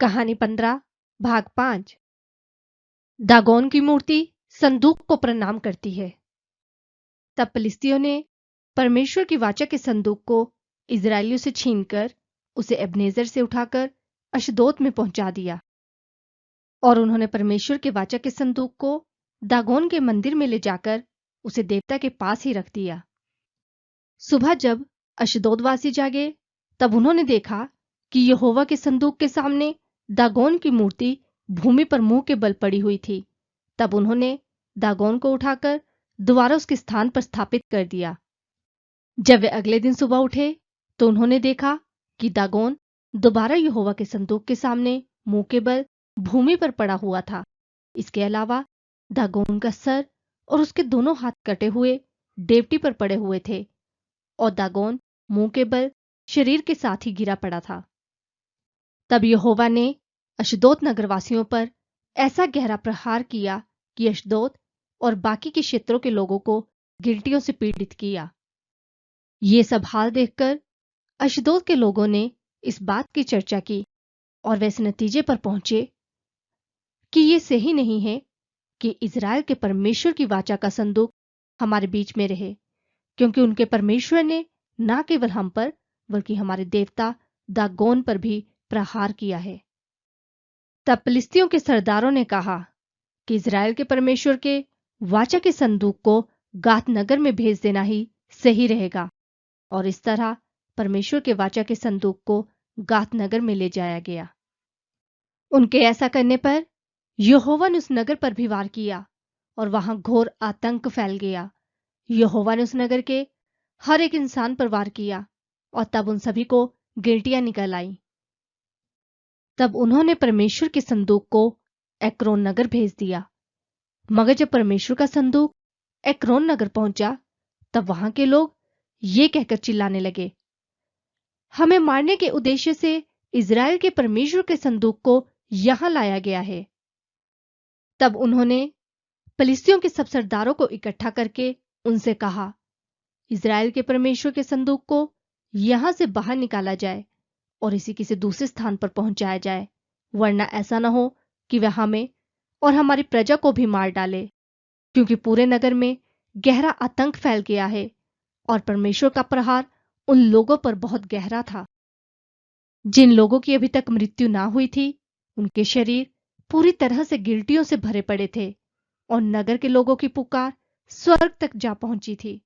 कहानी 15 भाग 5। दागोन की मूर्ति संदूक को प्रणाम करती है। तब फिलिस्तियों ने परमेश्वर की वाचा के संदूक को इजरायलियों से छीनकर उसे एब्नेजर से उठाकर अशदोद में पहुंचा दिया और उन्होंने परमेश्वर के वाचा के संदूक को दागोन के मंदिर में ले जाकर उसे देवता के पास ही रख दिया। सुबह जब अशदोदवासी जागे तब उन्होंने देखा कि यहोवा के संदूक के सामने दागोन की मूर्ति भूमि पर मुंह के बल पड़ी हुई थी। तब उन्होंने दागोन को उठाकर दोबारा उसके स्थान पर स्थापित कर दिया। जब वे अगले दिन सुबह उठे तो उन्होंने देखा कि दागोन दोबारा यहोवा के संदूक के सामने मुंह के बल भूमि पर पड़ा हुआ था। इसके अलावा दागोन का सर और उसके दोनों हाथ कटे हुए डेवटी पर पड़े हुए थे और दागोन मुंह के बल शरीर के साथ ही गिरा पड़ा था। तब यहोवा ने अशदोद नगरवासियों पर ऐसा गहरा प्रहार किया कि अशदोद और बाकी के क्षेत्रों के लोगों को गिलटियों से पीड़ित किया। ये सब हाल देखकर अशदोद के लोगों ने इस बात की चर्चा की और वे इस नतीजे पर पहुंचे कि ये सही नहीं है कि इज़राइल के परमेश्वर की वाचा का संदूक हमारे बीच में रहे, क्योंकि उनके परमेश्वर ने न केवल हम पर बल्कि हमारे देवता दागोन पर भी प्रहार किया है। तब फिलिस्तियों के सरदारों ने कहा कि इज़राइल के परमेश्वर के वाचा के संदूक को गात नगर में भेज देना ही सही रहेगा, और इस तरह परमेश्वर के वाचा के संदूक को गात नगर में ले जाया गया। उनके ऐसा करने पर यहोवा ने उस नगर पर भी वार किया और वहां घोर आतंक फैल गया। यहोवा ने उस नगर के हर एक इंसान पर वार किया और तब उन सभी को गिलटियां निकल आईं। तब उन्होंने परमेश्वर के संदूक को एक्रोन नगर भेज दिया। मगर जब परमेश्वर का संदूक एक्रोन नगर पहुंचा तब वहां के लोग ये कहकर चिल्लाने लगे, हमें मारने के उद्देश्य से इज़राइल के परमेश्वर के संदूक को यहां लाया गया है। तब उन्होंने फिलिस्तियों के सब सरदारों को इकट्ठा करके उनसे कहा, इज़राइल के परमेश्वर के संदूक को यहां से बाहर निकाला जाए और इसी किसी दूसरे स्थान पर पहुंचाया जाए, वरना ऐसा न हो कि वह हमें और हमारी प्रजा को भी मार डाले, क्योंकि पूरे नगर में गहरा आतंक फैल गया है और परमेश्वर का प्रहार उन लोगों पर बहुत गहरा था। जिन लोगों की अभी तक मृत्यु ना हुई थी उनके शरीर पूरी तरह से गिलटियों से भरे पड़े थे और नगर के लोगों की पुकार स्वर्ग तक जा पहुंची थी।